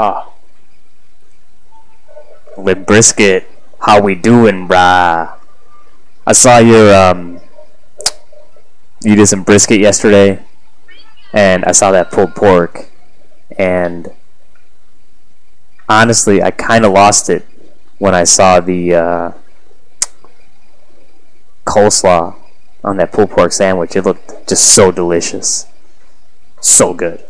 Oh, Limp Brisket, how we doing, brah? I saw you did some brisket yesterday, and I saw that pulled pork, and honestly, I kind of lost it when I saw the coleslaw on that pulled pork sandwich. It looked just so delicious, so good.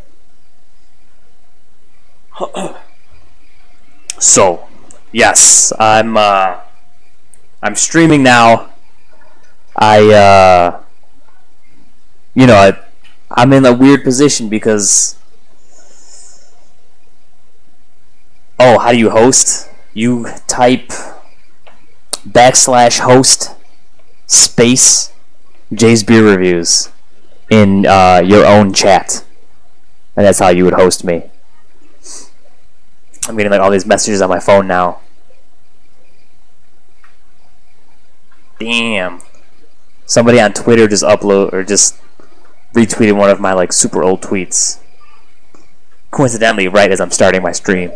So, yes, I'm streaming now. I'm in a weird position because, oh, how do you host? You type /host space Jay's Beer Reviews in your own chat, and that's how you would host me. I'm getting like all these messages on my phone now. Damn. Somebody on Twitter just retweeted one of my like super old tweets. Coincidentally, right as I'm starting my stream.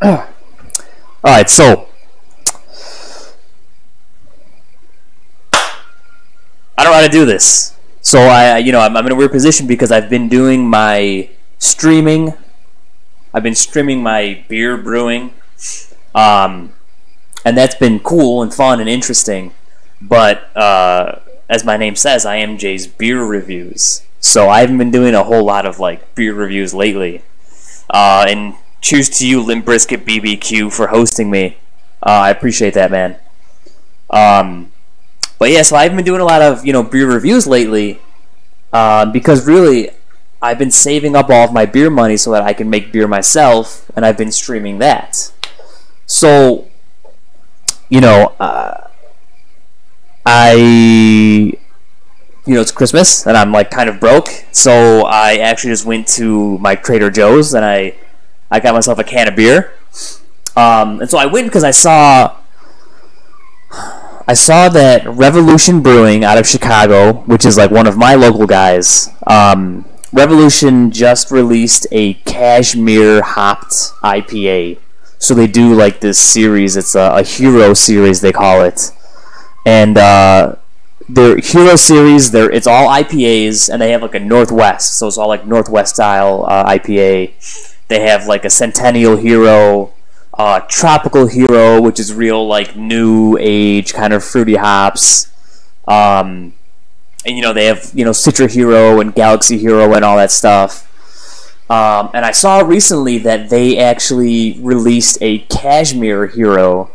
Alright, so I don't know how to do this. So I'm in a weird position because I've been doing my streaming. I've been streaming my beer brewing. And that's been cool and fun and interesting. But as my name says, I am Jay's Beer Reviews. So I haven't been doing a whole lot of like beer reviews lately. And cheers to you, Limp Brisket BBQ, for hosting me. I appreciate that, man. But yeah, so I've been doing a lot of beer reviews lately because really I've been saving up all of my beer money so that I can make beer myself, and I've been streaming that. So it's Christmas and I'm like kind of broke, so I actually just went to my Trader Joe's and I got myself a can of beer. And so I went because I saw that Revolution Brewing out of Chicago, which is like one of my local guys, Revolution just released a Cashmere hopped IPA. So they do like this series. It's a hero series, they call it. And their hero series, it's all IPAs, and they have like a Northwest. So it's all like Northwest style IPA. They have like a Centennial Hero, Tropical Hero, which is real like new age kind of fruity hops. And they have Citra Hero and Galaxy Hero and all that stuff. And I saw recently that they actually released a Cashmere Hero.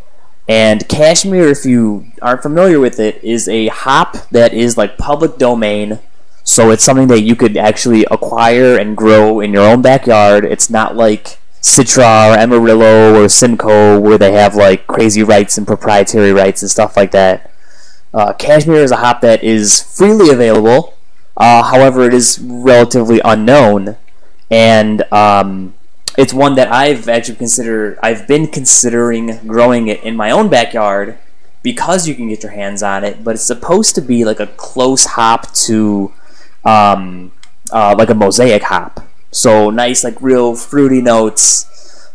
And Cashmere, if you aren't familiar with it, is a hop that is like public domain. So it's something that you could actually acquire and grow in your own backyard. It's not like Citra or Amarillo or Simcoe where they have like crazy rights and proprietary rights and stuff like that. Cashmere is a hop that is freely available. However, it is relatively unknown. And it's one that I've been considering growing it in my own backyard because you can get your hands on it, but it's supposed to be like a close hop to like a mosaic hop. So nice, like real fruity notes,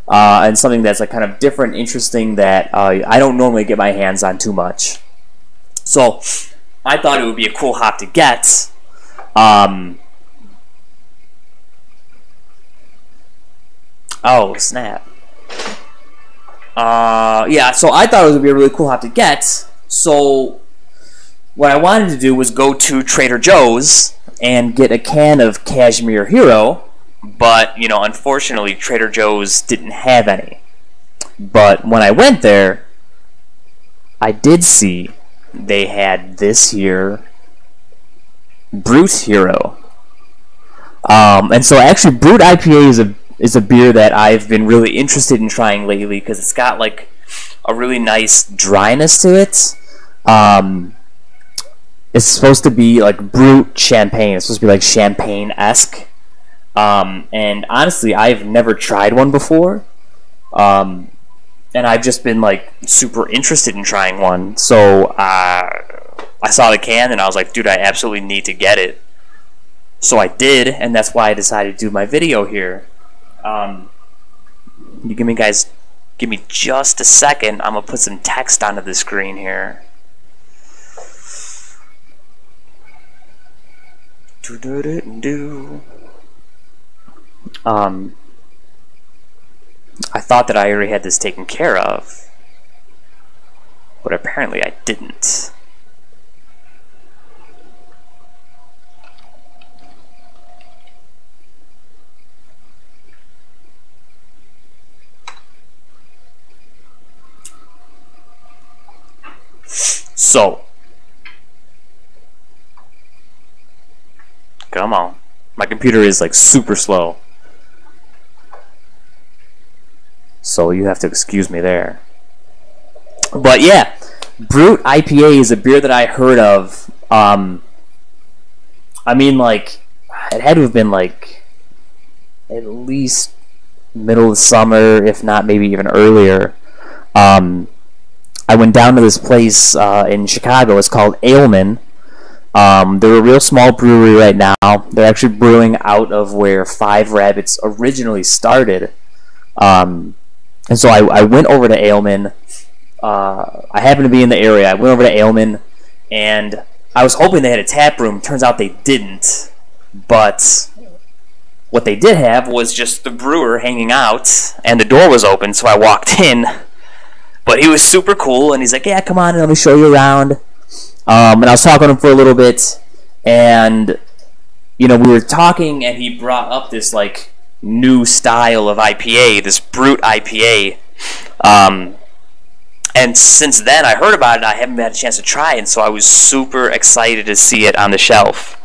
and something that's like kind of different, interesting that I don't normally get my hands on too much. So I thought it would be a cool hop to get. Oh, snap. Yeah, so I thought it would be a really cool hop to get. So what I wanted to do was go to Trader Joe's and get a can of Cashmere Hero, but, unfortunately Trader Joe's didn't have any. But when I went there, I did see they had this here Brut Hero. And so actually Brut IPA is a beer that I've been really interested in trying lately because it's got like a really nice dryness to it. It's supposed to be like Brut champagne. It's supposed to be like champagne-esque. And honestly, I've never tried one before. And I've just been like super interested in trying one. So I saw the can and I was like, dude, I absolutely need to get it. So I did, and that's why I decided to do my video here. You give me just a second. I'm gonna put some text onto the screen here. I thought that I already had this taken care of, but apparently I didn't. So, come on. My computer is like super slow. So you have to excuse me there. But yeah, Brut IPA is a beer that I heard of. I mean, like, it had to have been like at least middle of summer, if not maybe even earlier. I went down to this place in Chicago. It's called Aleman. They're a real small brewery right now. They're actually brewing out of where Five Rabbits originally started. And so I went over to Aleman. I happened to be in the area. I went over to Aleman, and I was hoping they had a tap room. Turns out they didn't. But what they did have was just the brewer hanging out, and the door was open, so I walked in. But he was super cool, and he's like, yeah, come on, let me show you around. And I was talking to him for a little bit, and, you know, we were talking, and he brought up this, like, new style of IPA, this Brut IPA. And since then, I heard about it, I haven't had a chance to try it, and so I was super excited to see it on the shelf.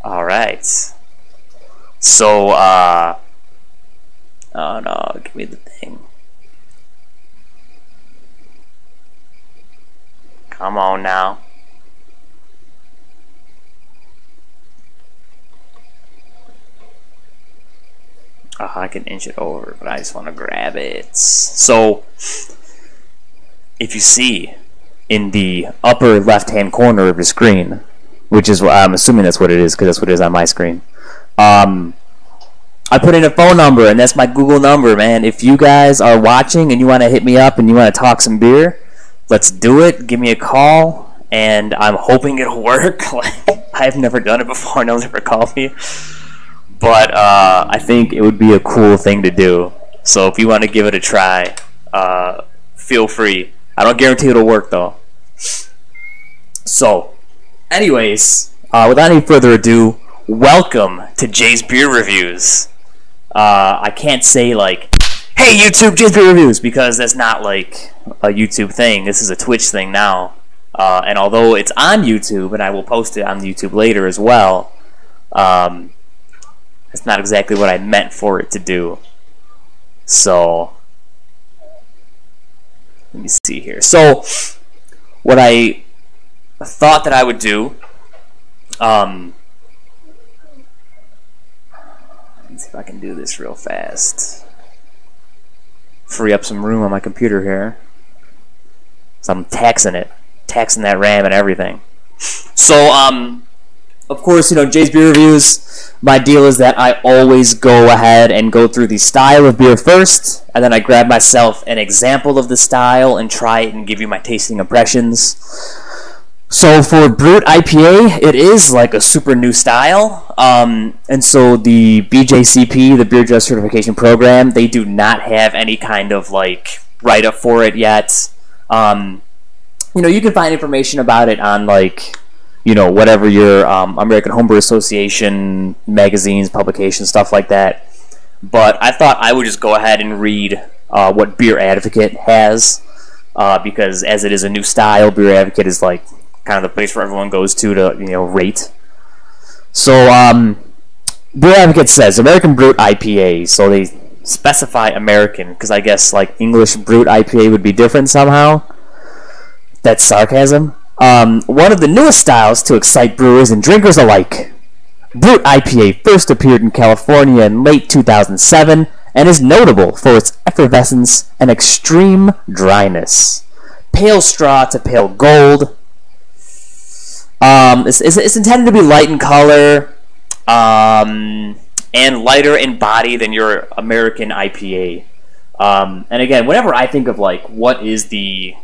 Alright. So, oh no, give me the thing. Come on now. Oh, I can inch it over, but I just want to grab it. So, if you see in the upper left-hand corner of your screen, which is what I'm assuming that's what it is, because that's what it is on my screen. I put in a phone number, and that's my Google number, man. If you guys are watching and you want to hit me up and you want to talk some beer, let's do it. Give me a call, and I'm hoping it'll work. I've never done it before. No one's ever called me. But I think it would be a cool thing to do. So if you want to give it a try, feel free. I don't guarantee it'll work, though. So, anyways, without any further ado, welcome to Jay's Beer Reviews. I can't say, like, hey YouTube, Jay's Beer Reviews, because that's not, like, a YouTube thing. This is a Twitch thing now. And although it's on YouTube, and I will post it on YouTube later as well, it's not exactly what I meant for it to do. So, let me see here. So, what I thought that I would do, let's see if I can do this real fast. Free up some room on my computer here. So I'm taxing it. Taxing that RAM and everything. So, of course, you know, Jay's Beer Reviews, my deal is that I always go ahead and go through the style of beer first, and then I grab myself an example of the style and try it and give you my tasting impressions. So for Brut IPA, it is like a super new style, and so the BJCP, the Beer Judge Certification Program, they do not have any kind of like write-up for it yet. You know, you can find information about it on like, you know, whatever your American Homebrew Association magazines, publications, stuff like that. But I thought I would just go ahead and read what Beer Advocate has, because as it is a new style, Beer Advocate is like kind of the place where everyone goes to you know, rate. So, Beer Advocate says American Brut IPA, so they specify American, because I guess like English Brut IPA would be different somehow. That's sarcasm. One of the newest styles to excite brewers and drinkers alike. Brut IPA first appeared in California in late 2007 and is notable for its effervescence and extreme dryness. Pale straw to pale gold. It's intended to be light in color and lighter in body than your American IPA. And again, whenever I think of like what is the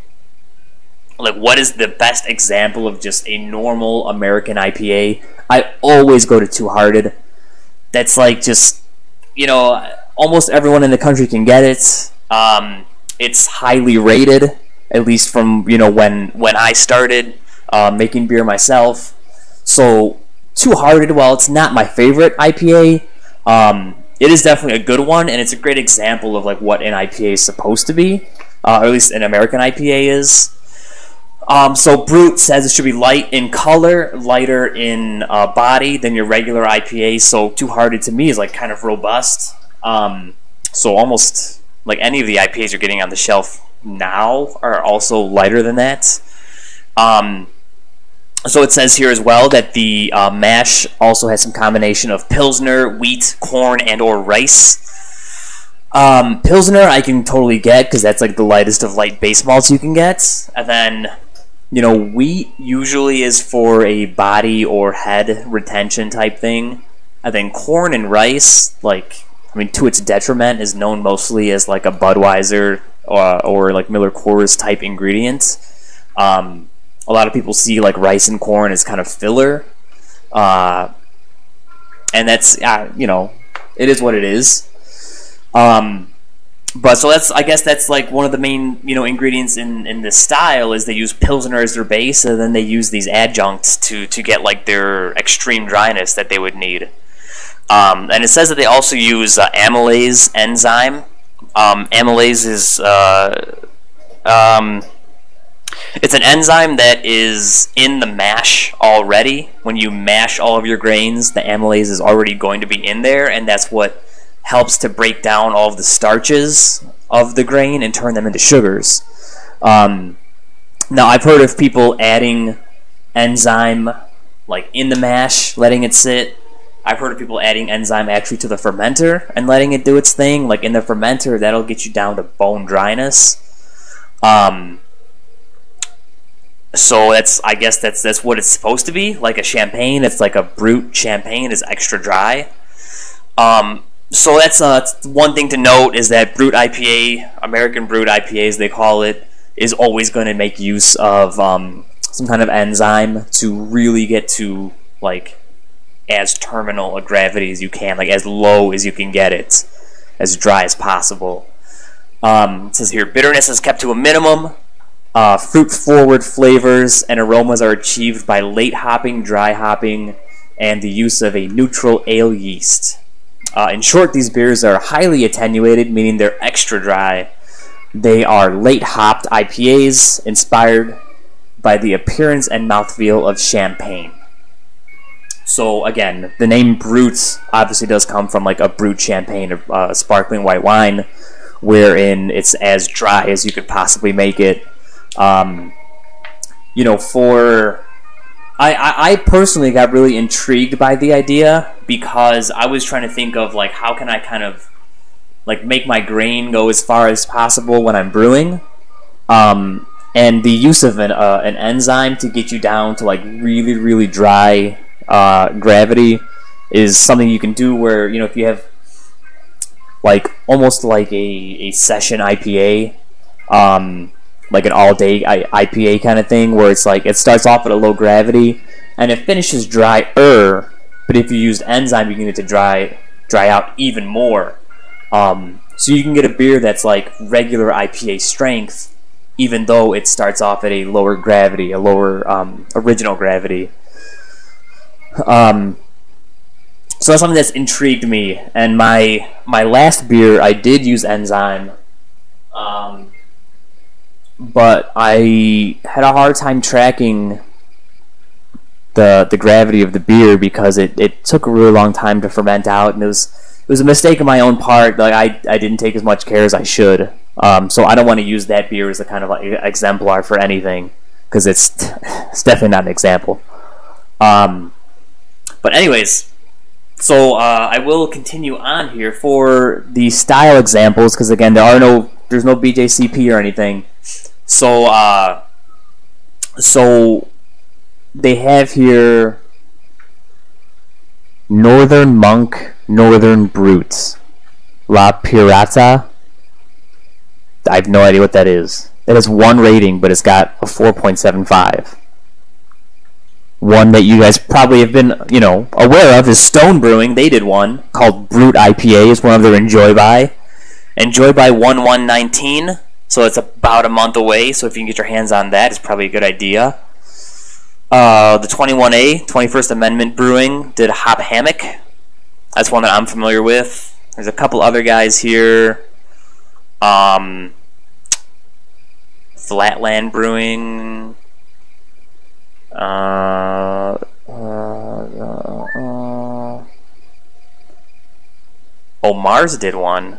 best example of just a normal American IPA, I always go to Two Hearted. That's like just, almost everyone in the country can get it. It's highly rated, at least from when I started making beer myself. So Two Hearted, while it's not my favorite IPA, it is definitely a good one, and it's a great example of like what an IPA is supposed to be, or at least an American IPA is. So Brut says it should be light in color, lighter in body than your regular IPA. So Two Hearted to me is like kind of robust. So almost like any of the IPAs you're getting on the shelf now are also lighter than that. So it says here as well that the mash also has some combination of Pilsner, wheat, corn, and or rice. Pilsner I can totally get because that's like the lightest of light base malts you can get. And then, wheat usually is for a body or head retention type thing. And then corn and rice, to its detriment, is known mostly as like a Budweiser or like Miller Coors type ingredient. A lot of people see like rice and corn as kind of filler, and that's it is what it is. But so I guess that's like one of the main ingredients in this style is they use Pilsner as their base, and then they use these adjuncts to get like their extreme dryness that they would need. And it says that they also use amylase enzyme. Amylase is it's an enzyme that is in the mash already. When you mash all of your grains, the amylase is already going to be in there, and that's what helps to break down all of the starches of the grain and turn them into sugars. Now, I've heard of people adding enzyme like in the mash, letting it sit. I've heard of people adding enzyme actually to the fermenter and letting it do its thing. Like in the fermenter, that'll get you down to bone dryness. So I guess that's what it's supposed to be. Like a champagne, it's like a Brut champagne is extra dry. So that's one thing to note is that Brut IPA, American Brut IPA as they call it, is always going to make use of some kind of enzyme to really get to like as terminal a gravity as you can, like as low as you can get it, as dry as possible. It says here, bitterness is kept to a minimum. Fruit-forward flavors and aromas are achieved by late hopping, dry hopping, and the use of a neutral ale yeast. In short, these beers are highly attenuated, meaning they're extra dry. They are late hopped IPAs inspired by the appearance and mouthfeel of champagne. So again, the name Brut obviously does come from like a Brut champagne, a sparkling white wine, wherein it's as dry as you could possibly make it. I personally got really intrigued by the idea because I was trying to think of like how can I kind of like make my grain go as far as possible when I'm brewing, and the use of an enzyme to get you down to like really dry gravity is something you can do where if you have like almost like a session IPA, like an all-day IPA kind of thing, where it's like it starts off at a low gravity and it finishes drier, but if you used enzyme, you can get it to dry out even more. So you can get a beer that's like regular IPA strength, even though it starts off at a lower gravity, a lower original gravity. So that's something that's intrigued me. And my last beer, I did use enzyme. But I had a hard time tracking the gravity of the beer because it took a really long time to ferment out, and it was a mistake on my own part. Like I didn't take as much care as I should. So I don't want to use that beer as a kind of like exemplar for anything. because it's definitely not an example. But anyways, so I will continue on here for the style examples, because again, there's no BJCP or anything. So so they have here Northern Monk, Northern Brut, La Pirata. I have no idea what that is. It has 1 rating, but it's got a 4.75. One that you guys probably have been, aware of is Stone Brewing. They did one called Brut IPA. It's one of their Enjoy By. Enjoy By 1119. So it's about a month away. So if you can get your hands on that, it's probably a good idea. The 21A, 21st Amendment Brewing, did Hop Hammock. That's one that I'm familiar with. There's a couple other guys here. Flatland Brewing. Mars did one.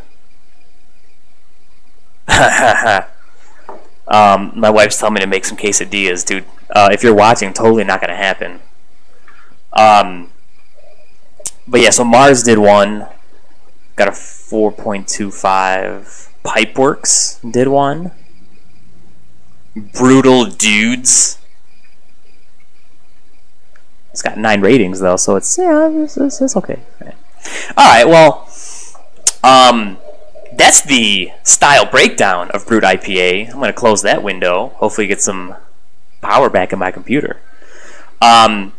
My wife's telling me to make some quesadillas, dude. If you're watching, totally not gonna happen. But yeah, so Mars did one. Got a 4.25. Pipeworks did one. Brutal Dudes. It's got 9 ratings though, so it's okay. All right, well, that's the style breakdown of Brut IPA. I'm gonna close that window. Hopefully, get some power back in my computer. But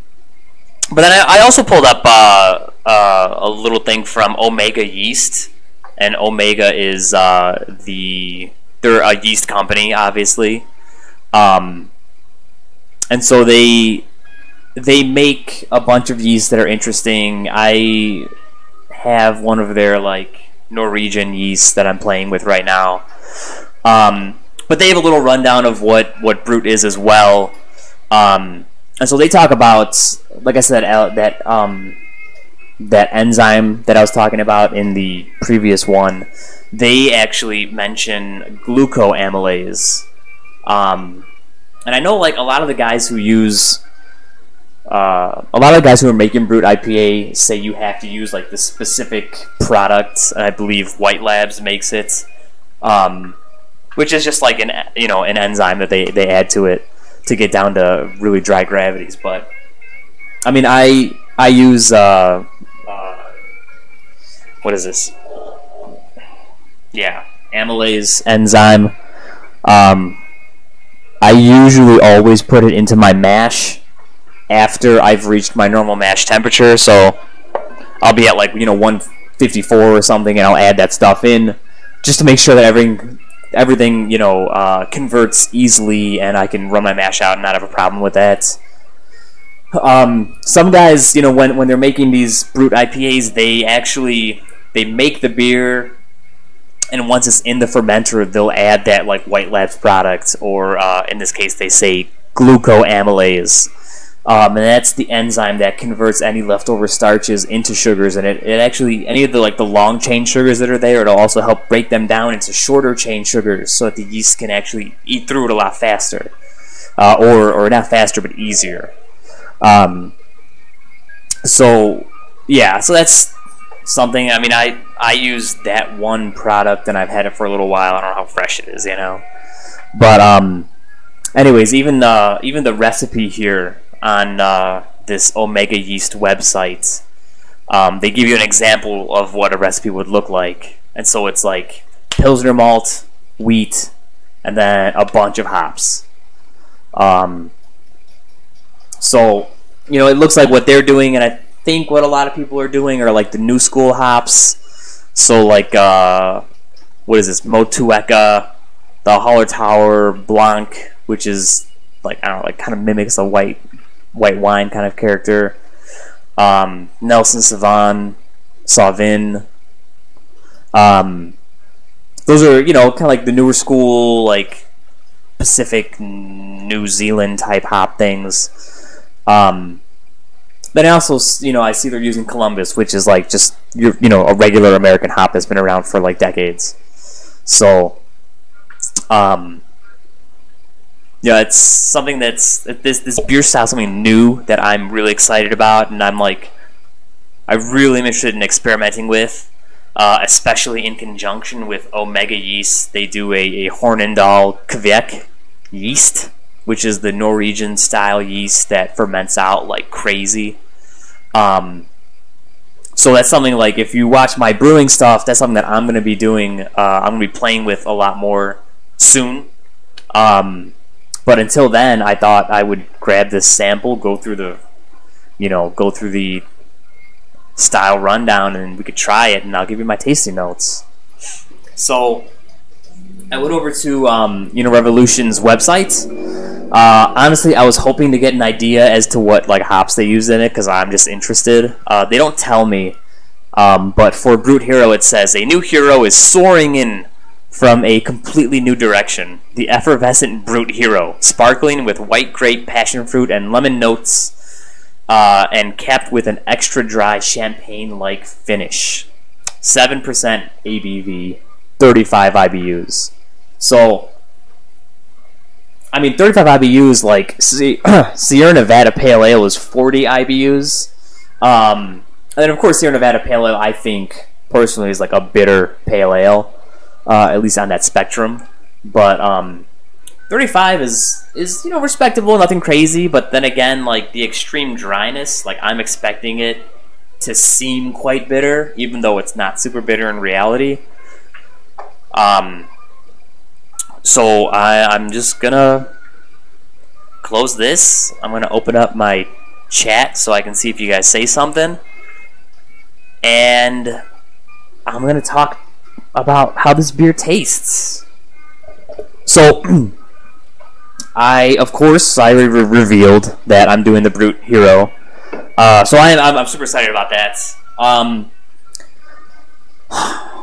then I also pulled up a little thing from Omega Yeast, and Omega is they're a yeast company, obviously, and so they make a bunch of yeasts that are interesting. I have one of their Norwegian yeasts that I'm playing with right now, but they have a little rundown of what Brut is as well, and so they talk about, like I said, that enzyme that I was talking about in the previous one. They actually mention glucoamylase, and I know a lot of the guys who use a lot of the guys who are making Brut IPA say you have to use the specific product, and I believe White Labs makes it, which is just an enzyme that they add to it to get down to really dry gravities. But I mean, I use what is this? Yeah, amylase enzyme. I usually always put it into my mash after I've reached my normal mash temperature, so I'll be at 154 or something, and I'll add that stuff in just to make sure that everything converts easily, and I can run my mash out and not have a problem with that. Some guys, when they're making these Brut IPAs, they make the beer, and once it's in the fermenter, they'll add that White Labs product, or in this case, they say glucoamylase. And that's the enzyme that converts any leftover starches into sugars, and it actually, any of the the long chain sugars that are there, it'll also help break them down into shorter chain sugars, so that the yeast can actually eat through it a lot faster, or not faster but easier. So yeah, so that's something. I mean, I use that one product, and I've had it for a little while. I don't know how fresh it is, but anyways, even the recipe here on this Omega Yeast website, they give you an example of what a recipe would look like, and so it's Pilsner malt, wheat, and then a bunch of hops. So it looks like what they're doing, and I think what a lot of people are doing are the new school hops. So what is this? Motueka, the Hallertauer Blanc, which is I don't know, kind of mimics a white wine kind of character. Nelson Sauvin. Those are kind of the newer school Pacific New Zealand type hop things. Then also, I see they're using Columbus, which is just a regular American hop that's been around for decades. So Yeah, it's something this beer style, something new that I'm really excited about, and I really am interested in experimenting with, especially in conjunction with Omega yeast. They do a Hornindal Kvik yeast, which is the Norwegian style yeast that ferments out like crazy. So that's something, like, if you watch my brewing stuff, that's something that I'm going to be doing. I'm going to be playing with a lot more soon. But until then, I thought I would grab this sample, go through the style rundown, and we could try it, and I'll give you my tasting notes. So I went over to Revolution's website. Honestly, I was hoping to get an idea as to what like hops they use in it, because I'm just interested. They don't tell me, but for Brut Hero it says a new hero is soaring in from a completely new direction. The effervescent Brut Hero, sparkling with white grape, passion fruit, and lemon notes, and capped with an extra dry champagne-like finish. 7% ABV, 35 IBUs. So, I mean, 35 IBUs, like, Sierra Nevada Pale Ale is 40 IBUs. And then, of course, Sierra Nevada Pale Ale, I think, personally, is like a bitter pale ale, at least on that spectrum. But 35 is respectable, nothing crazy. But then again, like, the extreme dryness, like, I'm expecting it to seem quite bitter, even though it's not super bitter in reality. So I'm just gonna close this. I'm gonna open up my chat so I can see if you guys say something, and I'm gonna talk about how this beer tastes. So I revealed that I'm doing the Brut Hero. So I'm super excited about that.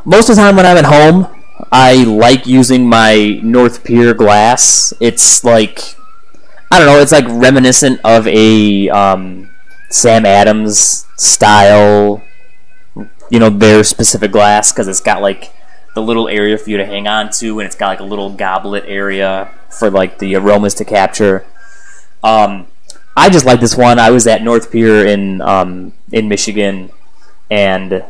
Most of the time when I'm at home, I like using my North Pier glass. It's like, I don't know, it's like reminiscent of a Sam Adams style, their specific glass, because it's got like the little area for you to hang on to, and it's got like a little goblet area for like the aromas to capture. I just like this one. I was at North Pier in Michigan, and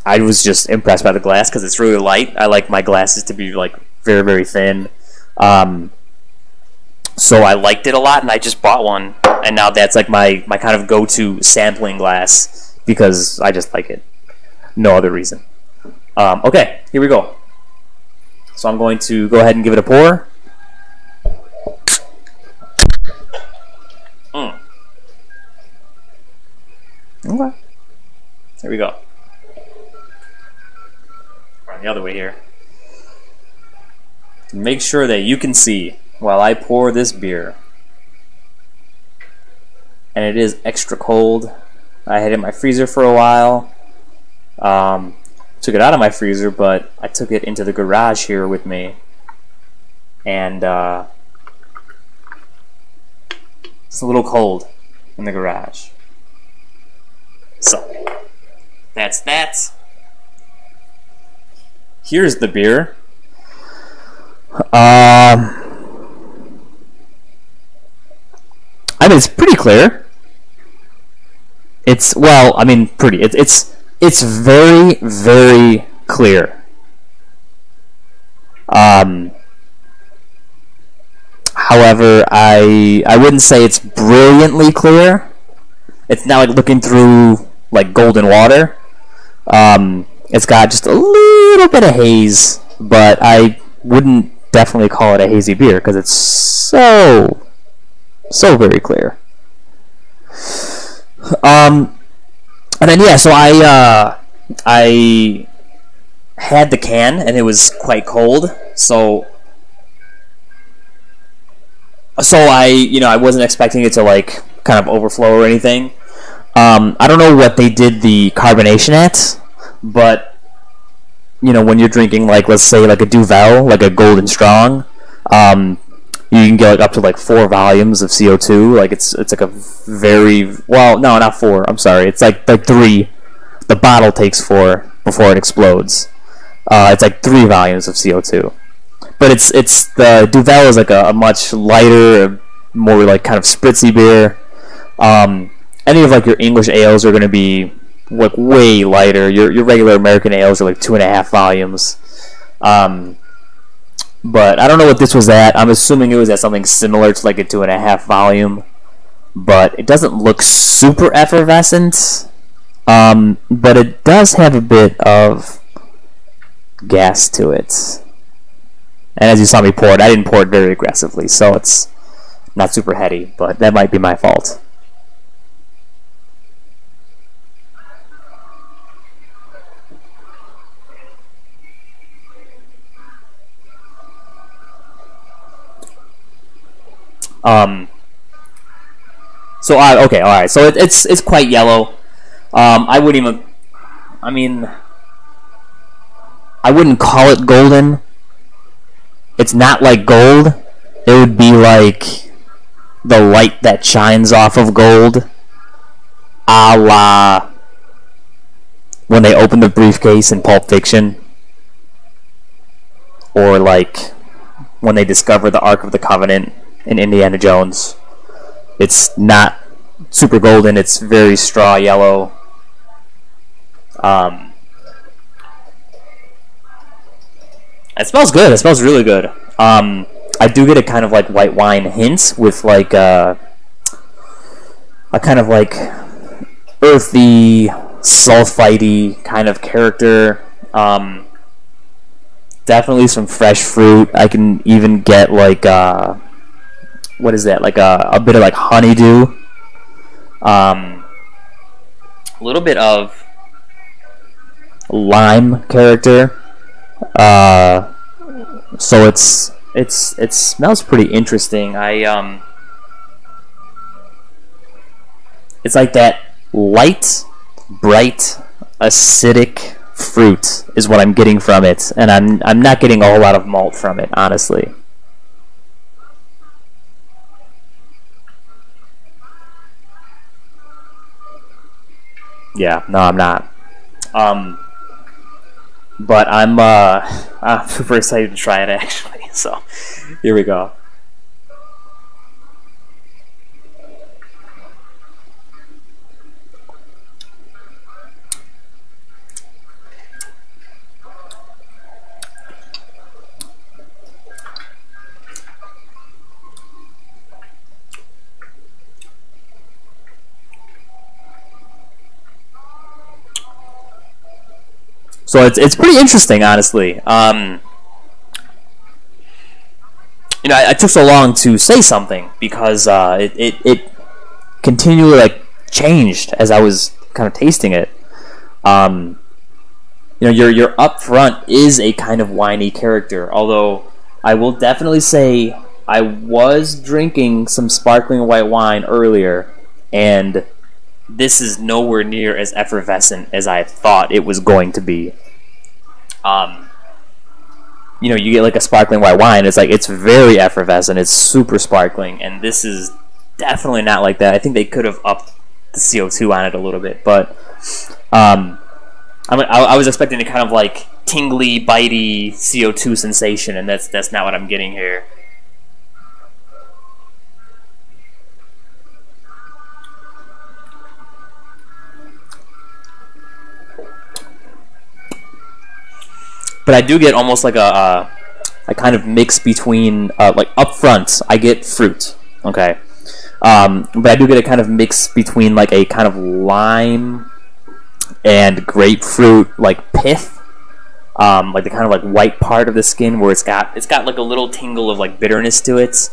I was just impressed by the glass because it's really light. I like my glasses to be like very, very thin. So I liked it a lot, and I just bought one, and now that's like my kind of go-to sampling glass because I just like it. No other reason. Okay, here we go. So I'm going to go ahead and give it a pour. Okay. Here we go. The other way here. Make sure that you can see while I pour this beer. And it is extra cold. I had it in my freezer for a while. Took it out of my freezer, but I took it into the garage here with me. And it's a little cold in the garage. So, that's that. Here's the beer. I mean, it's pretty clear. It's pretty. It's very, very clear. However, I wouldn't say it's brilliantly clear. It's not like looking through like golden water. It's got just a little bit of haze, but I wouldn't definitely call it a hazy beer because it's so very clear. And then yeah, so I had the can and it was quite cold, so I wasn't expecting it to like kind of overflow or anything. I don't know what they did the carbonation at, but when you're drinking like, let's say like a Duvel, like a Golden Strong, you can get like up to like 4 volumes of CO2. Like it's like a very, well, no, not 4. I'm sorry. It's like 3. The bottle takes 4 before it explodes. It's like 3 volumes of CO2. but it's the Duvel is like a much lighter, more like kind of spritzy beer. Any of like your English ales are going to be like way lighter. Your regular American ales are like 2.5 volumes. But I don't know what this was at. I'm assuming it was at something similar to like a 2.5 volume. But it doesn't look super effervescent. But it does have a bit of gas to it. And as you saw me pour it, I didn't pour it very aggressively, so it's not super heady, but that might be my fault. So okay, all right. So it's quite yellow. I wouldn't even. I mean, I wouldn't call it golden. It's not like gold. It would be like the light that shines off of gold, a la when they open the briefcase in Pulp Fiction, or like when they discover the Ark of the Covenant in Indiana Jones. It's not super golden. It's very straw yellow. It smells good. It smells really good. I do get a kind of like white wine hint with like a kind of like earthy, sulfite-y kind of character. Definitely some fresh fruit. I can even get like what is that? Like a bit of like honeydew. A little bit of lime character. So it smells pretty interesting. It's like that light, bright, acidic fruit is what I'm getting from it, and I'm not getting a whole lot of malt from it, honestly. Yeah, no, I'm not. But I'm super excited to try it actually. So, here we go. So it's pretty interesting, honestly. You know, I took so long to say something because it continually like changed as I was kind of tasting it. You know, your up front is a kind of winey character, although I will definitely say I was drinking some sparkling white wine earlier, and this is nowhere near as effervescent as I thought it was going to be. You know, you get like a sparkling white wine, it's very effervescent, it's super sparkling, and this is definitely not like that. I think they could have upped the CO2 on it a little bit, but I was expecting a kind of like tingly, bitey CO2 sensation, and that's not what I'm getting here. But I do get almost like a kind of mix between like up front I get fruit, okay, but I do get a kind of mix between like a kind of lime and grapefruit like pith, like the kind of like white part of the skin where it's got like a little tingle of like bitterness to it,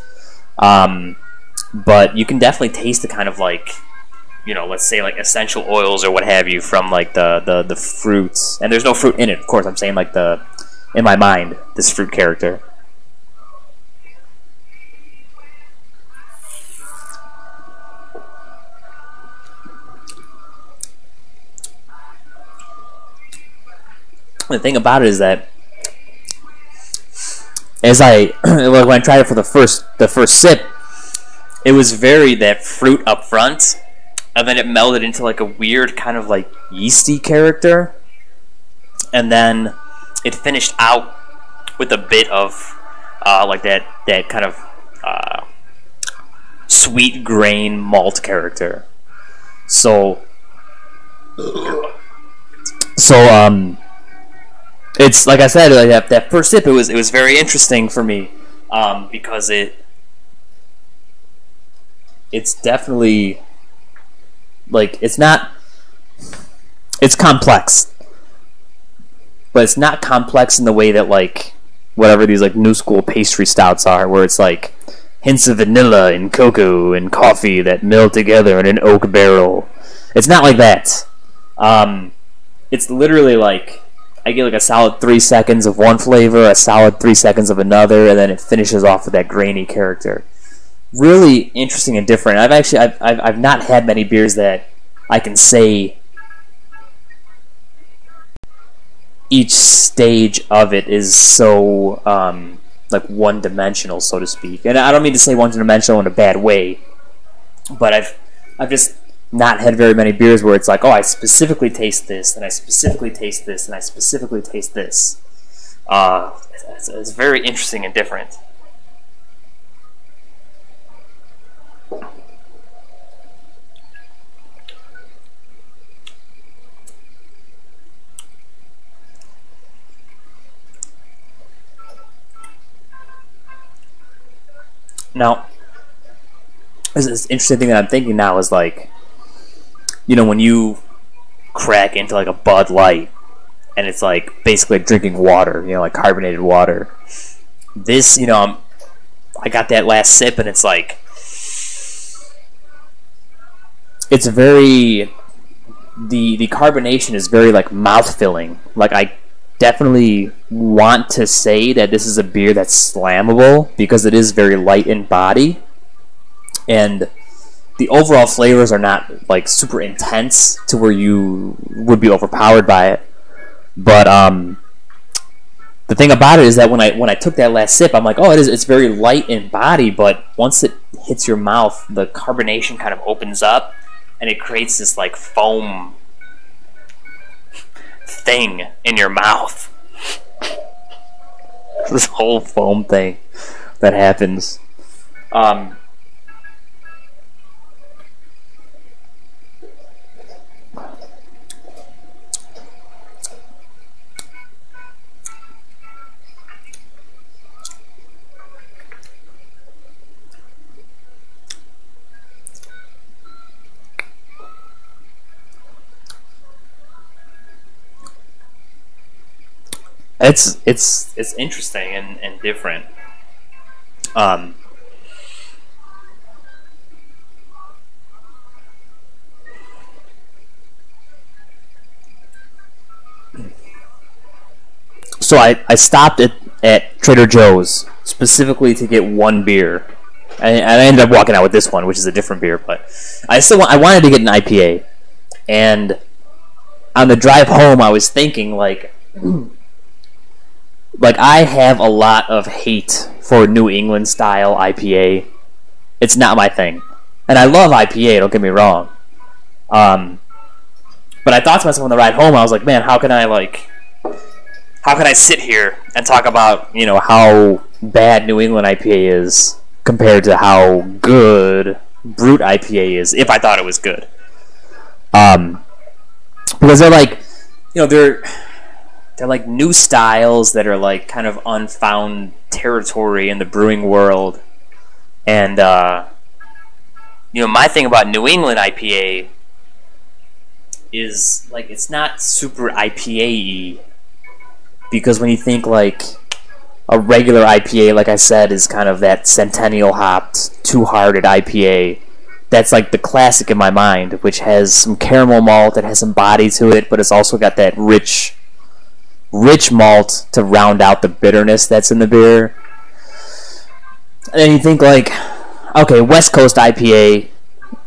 but you can definitely taste the kind of like, you know, let's say like essential oils or what have you from like the fruits, and there's no fruit in it, of course. I'm saying like in my mind, this fruit character. The thing about it is that as when I tried it for the first sip, it was very that fruit up front, and then it melded into like a weird kind of like yeasty character, and then it finished out with a bit of like that kind of sweet grain malt character. So it's like I said, like that first sip, it was very interesting for me, because it's definitely, like, it's complex, but it's not complex in the way that, like, whatever these, like, new school pastry stouts are, where it's like hints of vanilla and cocoa and coffee that meld together in an oak barrel. It's not like that. It's literally like I get like a solid 3 seconds of one flavor, a solid 3 seconds of another, and then it finishes off with that grainy character. Really interesting and different. I've not had many beers that I can say each stage of it is so like one-dimensional, so to speak. And I don't mean to say one-dimensional in a bad way, but I've just not had very many beers where it's like, oh, I specifically taste this, and I specifically taste this, and I specifically taste this. It's very interesting and different. Now, this interesting thing that I'm thinking now is, like, you know, when you crack into like a Bud Light and it's like basically drinking water, you know, like carbonated water. This, you know, I got that last sip and it's like, it's very, the carbonation is very like mouth-filling. Like, I definitely want to say that this is a beer that's slammable because it is very light in body, and the overall flavors are not like super intense to where you would be overpowered by it. But the thing about it is that when I took that last sip, I'm like, oh, it's very light in body, but once it hits your mouth, the carbonation kind of opens up and it creates this like foam thing in your mouth. This whole foam thing that happens. It's interesting and different. So I stopped at Trader Joe's specifically to get one beer, and I ended up walking out with this one, which is a different beer. But I wanted to get an IPA, and on the drive home I was thinking like I have a lot of hate for New England style IPA. It's not my thing, and I love IPA. Don't get me wrong. But I thought to myself on the ride home, I was like, man, how can I sit here and talk about, you know, how bad New England IPA is compared to how good Brut IPA is, if I thought it was good. Because they're like, you know, they're like new styles that are like kind of unfound territory in the brewing world. And, you know, my thing about New England IPA is, like, it's not super IPA-y. Because when you think, like, a regular IPA, like I said, is kind of that Centennial hopped, two-hearted IPA. That's, like, the classic in my mind, which has some caramel malt, that has some body to it, but it's also got that rich malt to round out the bitterness that's in the beer. And then you think, like, okay, West Coast IPA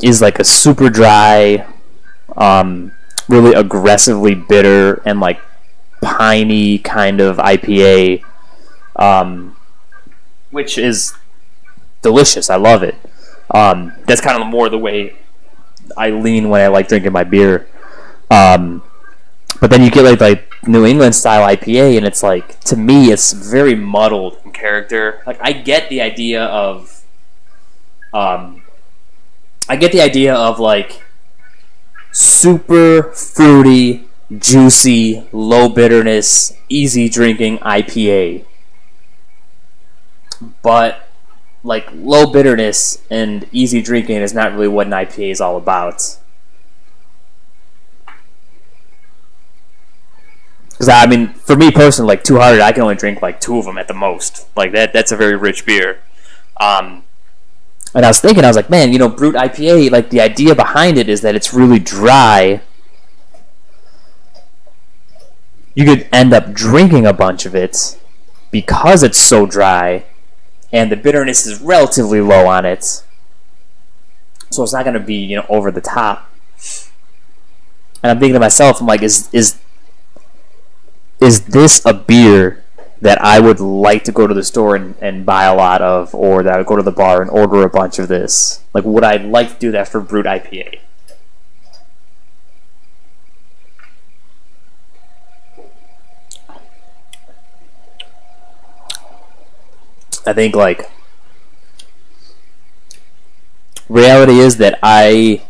is like a super dry, really aggressively bitter and like piney kind of IPA, which is delicious. I love it. That's kind of more the way I lean when I like drinking my beer. But then you get like New England style IPA, and it's like, to me, it's very muddled in character. Like, I get the idea of like super fruity, juicy, low bitterness, easy drinking IPA. But like, low bitterness and easy drinking is not really what an IPA is all about. Because, I mean, for me personally, like 200, I can only drink like 2 of them at the most. Like, that's a very rich beer. And I was thinking, I was like, man, you know, Brut IPA, like, the idea behind it is that it's really dry. You could end up drinking a bunch of it because it's so dry, and the bitterness is relatively low on it. So it's not going to be, you know, over the top. And I'm thinking to myself, I'm like, is this a beer that I would like to go to the store and buy a lot of, or that I would go to the bar and order a bunch of this? Like, would I like to do that for Brut IPA? I think, like, reality is that I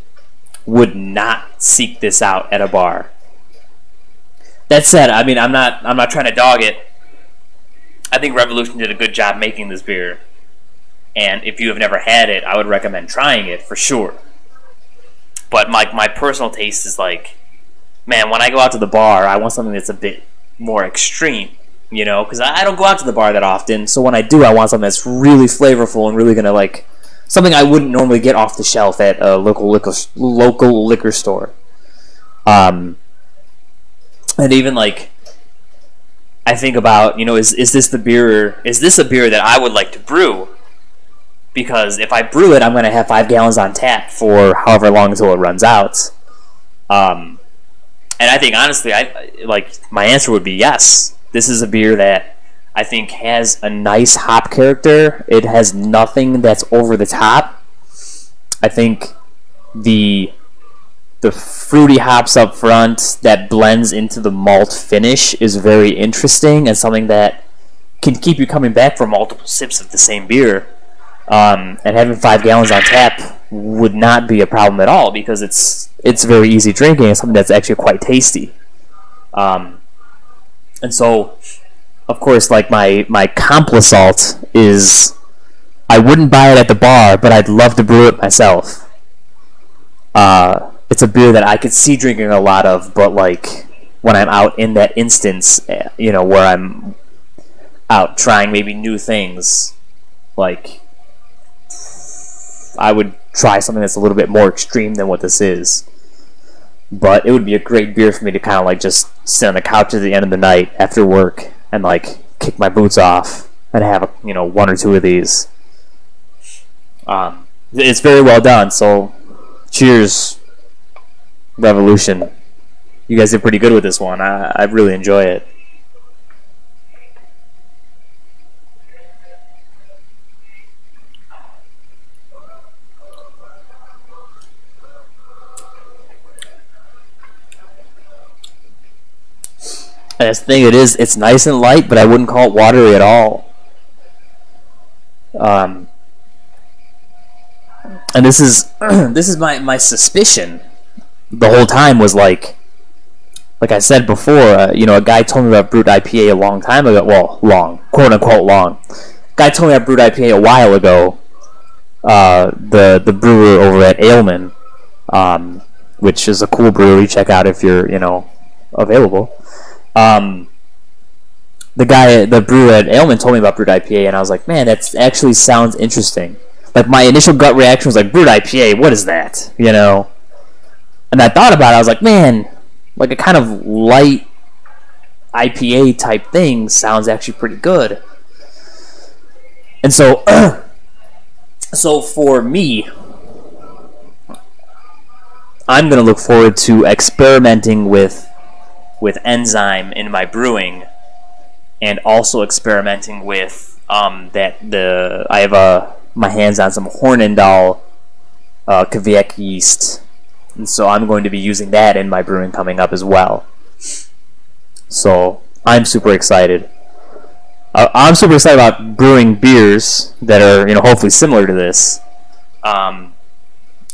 would not seek this out at a bar. That said, I mean, I'm not trying to dog it. I think Revolution did a good job making this beer, and if you have never had it, I would recommend trying it for sure. But my personal taste is like, man, when I go out to the bar, I want something that's a bit more extreme, you know, because I don't go out to the bar that often. So when I do, I want something that's really flavorful and really gonna, like, something I wouldn't normally get off the shelf at a local liquor store. And even, like, I think about, you know, is this a beer that I would like to brew? Because if I brew it, I'm going to have 5 gallons on tap for however long until it runs out. And I think, honestly, my answer would be yes. This is a beer that I think has a nice hop character. It has nothing that's over the top. I think the fruity hops up front that blends into the malt finish is very interesting, and something that can keep you coming back for multiple sips of the same beer. And having 5 gallons on tap would not be a problem at all, because it's very easy drinking. It's something that's actually quite tasty. And so, of course, like, my complisalt is, I wouldn't buy it at the bar, but I'd love to brew it myself. It's a beer that I could see drinking a lot of, but, like, when I'm out in that instance, you know, where I'm out trying maybe new things, like, I would try something that's a little bit more extreme than what this is. But it would be a great beer for me to kind of, like, just sit on the couch at the end of the night after work and, like, kick my boots off and have, you know, 1 or 2 of these. It's very well done, so cheers, Revolution. You guys did pretty good with this one. I really enjoy it. And that's the thing, it's nice and light, but I wouldn't call it watery at all. And this is my suspicion the whole time, was like I said before, you know, a guy told me about Brut IPA a long time ago. Well, long, quote unquote long. Guy told me about Brut IPA a while ago. The brewer over at Ailman, which is a cool brewery. Check out if you're, you know, available. The brewer at Ailman told me about Brut IPA, and I was like, man, that actually sounds interesting. Like, my initial gut reaction was like, Brut IPA, what is that? You know? And I thought about it, I was like, man, like, a kind of light IPA type thing sounds actually pretty good. And so, so for me, I'm going to look forward to experimenting with enzyme in my brewing, and also experimenting with I have my hands on some Hornindal Kveik yeast, and so I'm going to be using that in my brewing coming up as well. So I'm super excited. I'm super excited about brewing beers that are, hopefully similar to this. And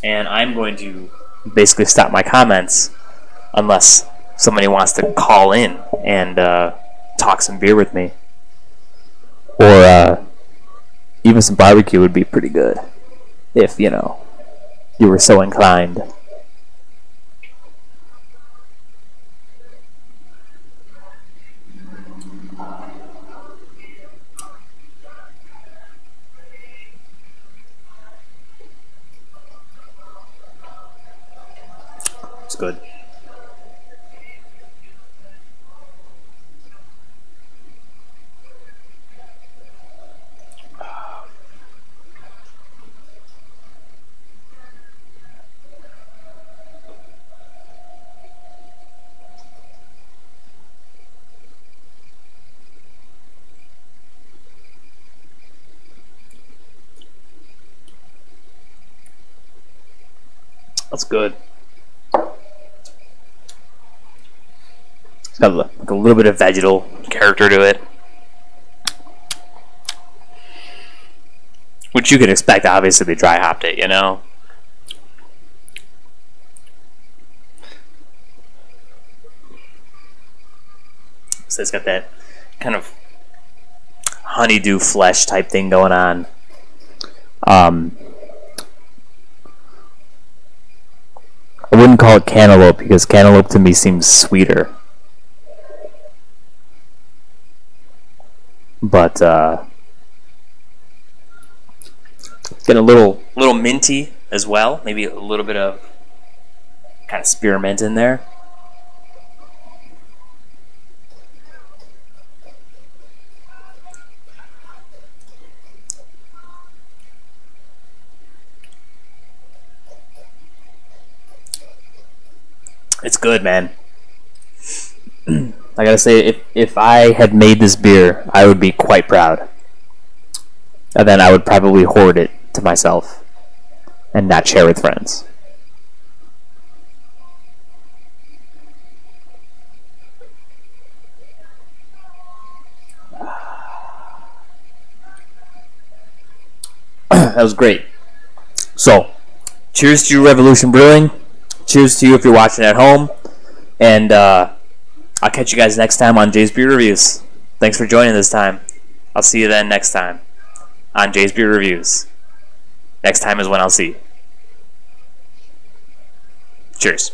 I'm going to basically stop my comments unless somebody wants to call in and talk some beer with me. Or even some barbecue would be pretty good if, you were so inclined. It's good. That's good. It's got like a little bit of vegetal character to it, which you can expect. Obviously, they dry hopped it, So it's got that kind of honeydew flesh type thing going on. I wouldn't call it cantaloupe because cantaloupe to me seems sweeter. But getting a little minty as well. Maybe a little bit of kind of spearmint in there. It's good, man. I gotta say, if I had made this beer, I would be quite proud. And then I would probably hoard it to myself and not share with friends. That was great. So, cheers to Revolution Brewing. Cheers to you if you're watching at home. And I'll catch you guys next time on Jay's Beer Reviews. Thanks for joining this time. I'll see you then next time on Jay's Beer Reviews. Next time is when I'll see you. Cheers.